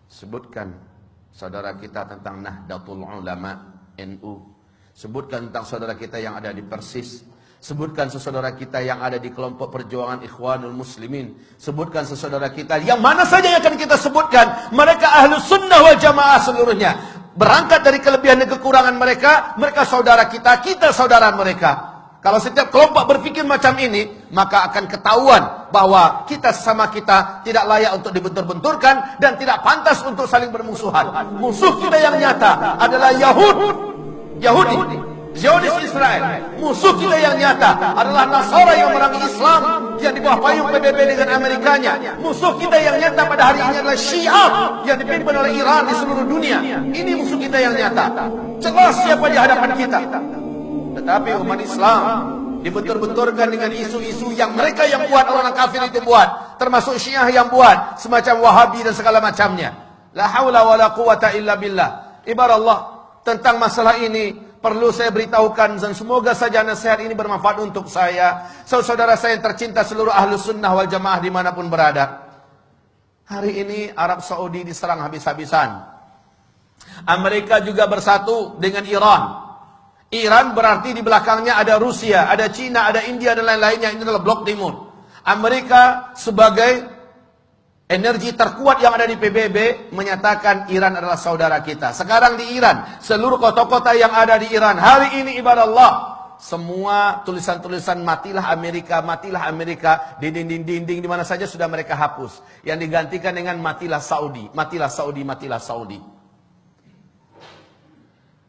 Sebutkan saudara kita tentang Nahdlatul Ulama NU. Sebutkan tentang saudara kita yang ada di Persis. Sebutkan saudara kita yang ada di kelompok perjuangan Ikhwanul Muslimin. Sebutkan saudara kita yang mana saja yang akan kita sebutkan. Mereka Ahlus Sunnah wal Jamaah seluruhnya. Berangkat dari kelebihan dan kekurangan mereka, mereka saudara kita, kita saudara mereka. Kalau setiap kelompok berpikir macam ini, maka akan ketahuan bahwa kita sesama kita tidak layak untuk dibentur-benturkan dan tidak pantas untuk saling bermusuhan. Musuh kita yang nyata adalah Yahudi, Zionis Israel. Musuh kita yang nyata adalah Nasara yang merangi Islam yang di bawah payung PBB dengan Amerikanya. Musuh kita yang nyata pada hari ini adalah Syiah yang dipimpin oleh Iran di seluruh dunia. Ini musuh kita yang nyata. Jelas siapa di hadapan kita. Tetapi umat Islam dibentur-benturkan dengan isu-isu yang mereka yang buat, orang kafir itu buat, termasuk Syiah yang buat, semacam Wahabi dan segala macamnya. La haula wala quwata illa billah. Ibarat tentang masalah ini perlu saya beritahukan, dan semoga saja nasihat ini bermanfaat untuk saya, saudara saya yang tercinta, seluruh Ahlus Sunnah wal Jamaah dimanapun berada. Hari ini Arab Saudi diserang habis-habisan. Amerika juga bersatu dengan Iran. Iran berarti di belakangnya ada Rusia, ada Cina, ada India dan lain-lainnya. Ini adalah blok timur. Amerika sebagai energi terkuat yang ada di PBB menyatakan Iran adalah saudara kita. Sekarang di Iran, seluruh kota-kota yang ada di Iran hari ini ibarat Allah, semua tulisan-tulisan matilah Amerika di dinding-dinding di mana saja sudah mereka hapus. Yang digantikan dengan matilah Saudi, matilah Saudi, matilah Saudi.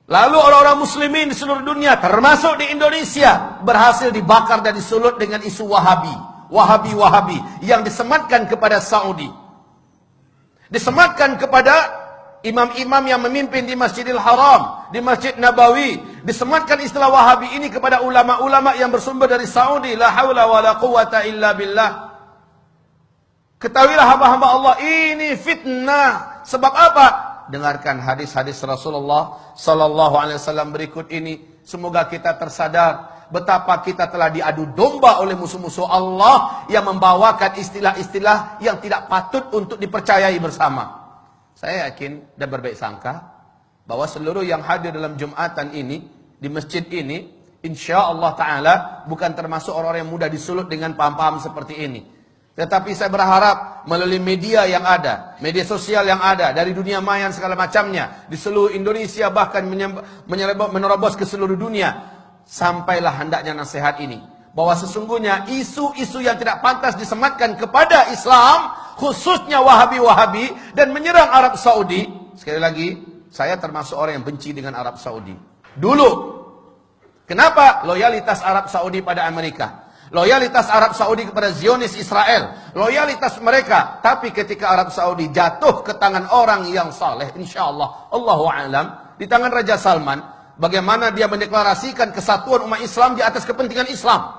Lalu orang-orang muslimin di seluruh dunia, termasuk di Indonesia, berhasil dibakar dan disulut dengan isu Wahabi yang disematkan kepada Saudi. Disematkan kepada imam-imam yang memimpin di Masjidil Haram, di Masjid Nabawi. Disematkan istilah Wahabi ini kepada ulama-ulama yang bersumber dari Saudi. La haula wa la quwata illa billah. Ketahuilah hamba-hamba Allah, ini fitnah. Sebab apa? Dengarkan hadis-hadis Rasulullah sallallahu alaihi wasallam berikut ini. Semoga kita tersadar betapa kita telah diadu domba oleh musuh-musuh Allah yang membawakan istilah-istilah yang tidak patut untuk dipercayai bersama. Saya yakin dan berbaik sangka bahwa seluruh yang hadir dalam Jumatan ini, di masjid ini, insya-Allah taala bukan termasuk orang-orang yang mudah disulut dengan paham-paham seperti ini. Tetapi saya berharap melalui media yang ada, media sosial yang ada, dari dunia maya segala macamnya, di seluruh Indonesia bahkan menerobos ke seluruh dunia, sampailah hendaknya nasihat ini. Bahwa sesungguhnya isu-isu yang tidak pantas disematkan kepada Islam, khususnya Wahabi-Wahabi, dan menyerang Arab Saudi. Sekali lagi, saya termasuk orang yang benci dengan Arab Saudi. Dulu, kenapa? Loyalitas Arab Saudi pada Amerika. Loyalitas Arab Saudi kepada Zionis Israel, loyalitas mereka. Tapi ketika Arab Saudi jatuh ke tangan orang yang saleh, insyaallah, Allahu a'lam, di tangan Raja Salman, bagaimana dia mendeklarasikan kesatuan umat Islam di atas kepentingan Islam,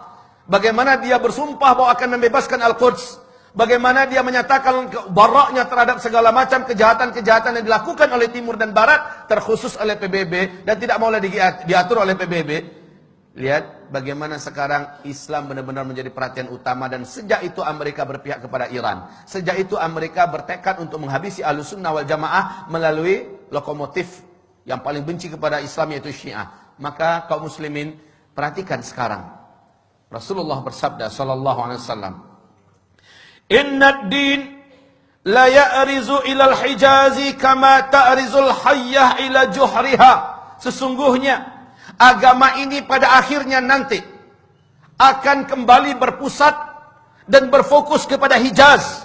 bagaimana dia bersumpah bahwa akan membebaskan Al-Quds, bagaimana dia menyatakan baraknya terhadap segala macam kejahatan-kejahatan yang dilakukan oleh Timur dan Barat, terkhusus oleh PBB, dan tidak mau lagi diatur oleh PBB. Lihat bagaimana sekarang Islam benar-benar menjadi perhatian utama, dan sejak itu Amerika berpihak kepada Iran. Sejak itu Amerika bertekad untuk menghabisi Ahlus Sunnah wal Jamaah melalui lokomotif yang paling benci kepada Islam, yaitu Syiah. Maka kaum muslimin, perhatikan sekarang. Rasulullah bersabda sallallahu alaihi wasallam, "Innad din la ya'rizu ila al-Hijazi kama ta'rizul hayyah ila juhriha." Sesungguhnya agama ini pada akhirnya nanti akan kembali berpusat dan berfokus kepada Hijaz,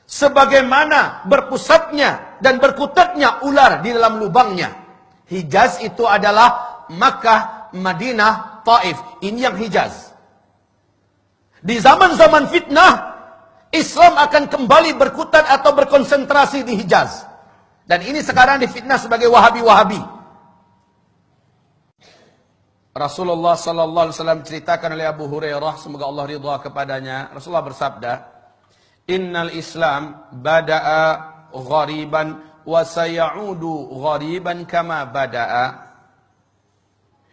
sebagaimana berpusatnya dan berkutatnya ular di dalam lubangnya. Hijaz itu adalah Makkah, Madinah, Taif. Ini yang Hijaz. Di zaman-zaman fitnah, Islam akan kembali berkutat atau berkonsentrasi di Hijaz. Dan ini sekarang difitnah sebagai Wahabi-Wahabi. Rasulullah sallallahu alaihi wasallam ceritakan oleh Abu Hurairah, semoga Allah ridha kepadanya. Rasulullah bersabda, "Innal Islam bada'a ghariban wa sayaudu ghariban kama bada'a."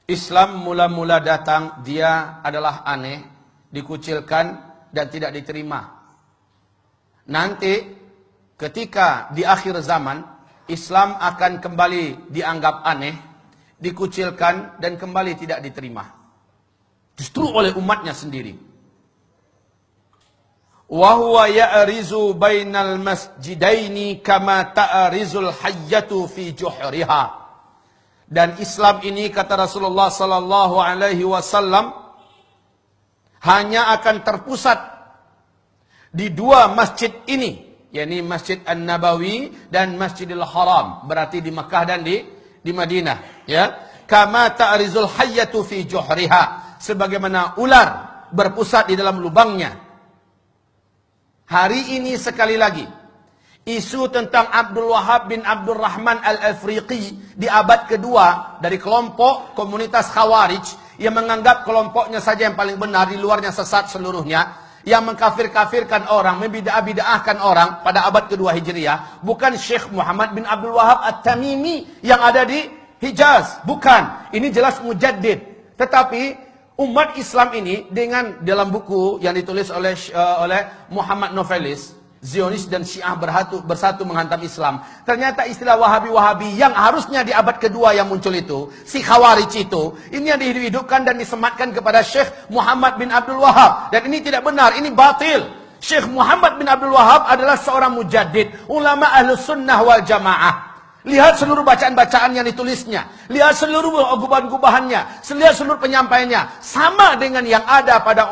Islam mula-mula datang, dia adalah aneh, dikucilkan dan tidak diterima. Nanti ketika di akhir zaman Islam akan kembali dianggap aneh, dikucilkan dan kembali tidak diterima. Justru oleh umatnya sendiri. Wa huwa ya'rizu bainal masjidaini kama ta'rizul hayyatu fi juhriha. Dan Islam ini, kata Rasulullah sallallahu alaihi wasallam, hanya akan terpusat di dua masjid ini, yakni Masjid An-Nabawi dan Masjidil Haram, berarti di Makkah dan di Madinah, ya. Kama ta'rizul hayyatu fi juhriha, sebagaimana ular berpusat di dalam lubangnya. Hari ini sekali lagi isu tentang Abdul Wahab bin Abdul Rahman Al-Afriqi di abad kedua dari kelompok komunitas Khawarij yang menganggap kelompoknya saja yang paling benar, di luarnya sesat seluruhnya, yang mengkafir-kafirkan orang, membidah-bidahkan orang pada abad kedua Hijriah, bukan Syekh Muhammad bin Abdul Wahab At-Tamimi yang ada di Hijaz, bukan. Ini jelas mujaddid. Tetapi umat Islam ini dengan dalam buku yang ditulis oleh Muhammad Novelis, Zionis dan Syiah bersatu menghantam Islam. Ternyata istilah Wahabi-Wahabi yang harusnya di abad kedua yang muncul itu, si Khawarij itu, ini yang dihidupkan dan disematkan kepada Syekh Muhammad bin Abdul Wahab. Dan ini tidak benar, ini batil. Syekh Muhammad bin Abdul Wahab adalah seorang mujaddid, ulama Ahlus Sunnah wal Jamaah. Lihat seluruh bacaan-bacaan yang ditulisnya. Lihat seluruh gubahan-gubahannya. Lihat seluruh penyampaiannya. Sama dengan yang ada pada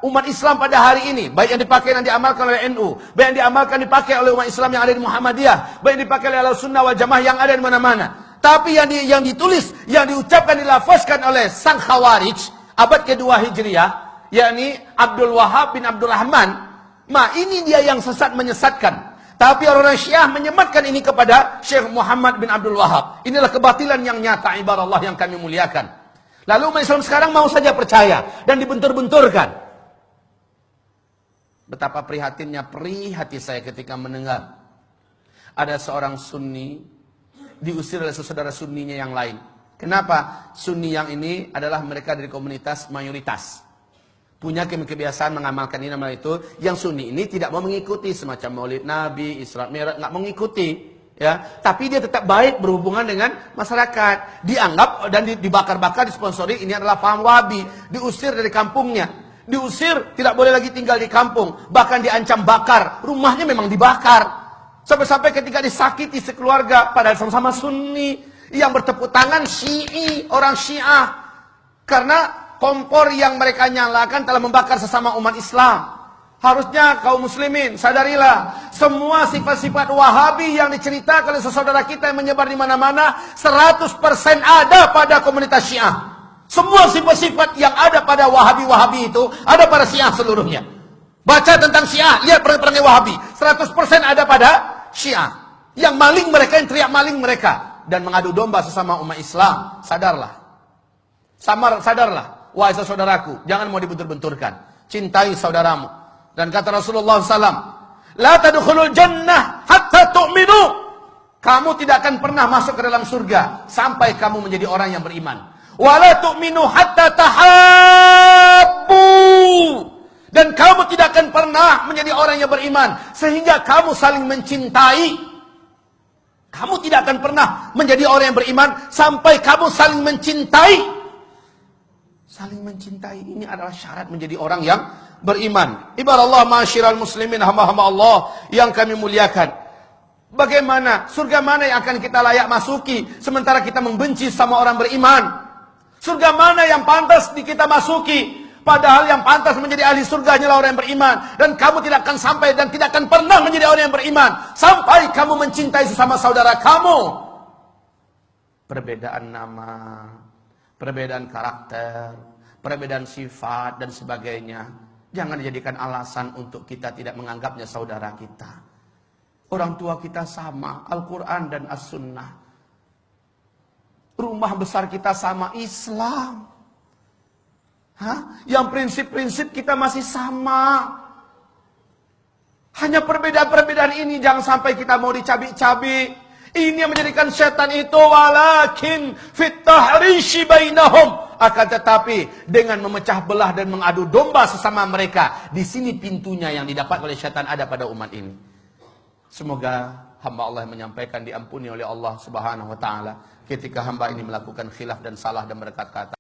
umat Islam pada hari ini. Baik yang dipakai dan diamalkan oleh NU. Baik yang diamalkan dipakai oleh umat Islam yang ada di Muhammadiyah. Baik yang dipakai oleh Ahlussunnah wal Jamaah yang ada di mana-mana. Tapi yang ditulis, yang diucapkan, dilafazkan oleh sang Khawarij abad kedua Hijriah, yakni Abdul Wahab bin Abdul Rahman. Ini dia yang sesat menyesatkan. Tapi orang-orang Syiah menyematkan ini kepada Syekh Muhammad bin Abdul Wahab. Inilah kebatilan yang nyata, ibarat Allah yang kami muliakan. Lalu umat Islam sekarang mau saja percaya dan dibentur-benturkan. Betapa prihatinnya hati saya ketika mendengar ada seorang Sunni diusir oleh saudara Sunninya yang lain. Kenapa? Sunni yang ini adalah mereka dari komunitas mayoritas. Punya kebiasaan mengamalkan ini nama itu. Yang Sunni ini tidak mau mengikuti semacam Maulid Nabi, Isra Mi'raj, nggak mengikuti, ya. Tapi dia tetap baik berhubungan dengan masyarakat. Dianggap dan dibakar-bakar, disponsori, ini adalah paham Wahabi. Diusir dari kampungnya. Diusir, tidak boleh lagi tinggal di kampung. Bahkan diancam bakar. Rumahnya memang dibakar. Sampai-sampai ketika disakiti sekeluarga, padahal sama-sama Sunni. Yang bertepuk tangan Syi'i, orang Syiah. Karena kompor yang mereka nyalakan telah membakar sesama umat Islam. Harusnya kaum muslimin sadarilah, semua sifat-sifat Wahabi yang diceritakan oleh saudara kita yang menyebar di mana-mana 100% ada pada komunitas Syiah. Semua sifat-sifat yang ada pada Wahabi-Wahabi itu ada pada Syiah seluruhnya. Baca tentang Syiah, lihat perang-perangnya Wahabi, 100% ada pada Syiah. Yang maling mereka, yang teriak maling mereka dan mengadu domba sesama umat Islam. Sadarlah. Sadarlah. Wahai saudaraku, jangan mau dibentur-benturkan. Cintai saudaramu. Dan kata Rasulullah SAW, La tadkhulul jannah hatta tu'minu. Kamu tidak akan pernah masuk ke dalam surga sampai kamu menjadi orang yang beriman. Wa la tu'minu hatta tahabbu. Dan kamu tidak akan pernah menjadi orang yang beriman sehingga kamu saling mencintai. Kamu tidak akan pernah menjadi orang yang beriman sampai kamu saling mencintai. Saling mencintai ini adalah syarat menjadi orang yang beriman. Ibarat Allah, ma'asyiral muslimin, hamba-hamba Allah yang kami muliakan. Bagaimana? Surga mana yang akan kita layak masuki sementara kita membenci sama orang beriman? Surga mana yang pantas kita masuki? Padahal yang pantas menjadi ahli surga hanyalah orang yang beriman. Dan kamu tidak akan sampai dan tidak akan pernah menjadi orang yang beriman sampai kamu mencintai sesama saudara kamu. Perbedaan nama, perbedaan karakter, perbedaan sifat dan sebagainya, jangan dijadikan alasan untuk kita tidak menganggapnya saudara kita. Orang tua kita sama, Al-Quran dan As-Sunnah. Rumah besar kita sama, Islam. Yang prinsip-prinsip kita masih sama. Hanya perbedaan-perbedaan ini jangan sampai kita mau dicabik-cabik. Ini yang menjadikan setan itu walakin fit tahrishi bainahum, akan tetapi dengan memecah belah dan mengadu domba sesama mereka. Di sini pintunya yang didapat oleh setan ada pada umat ini. Semoga hamba Allah yang menyampaikan diampuni oleh Allah Subhanahu wa taala ketika hamba ini melakukan khilaf dan salah dan berkata-kata.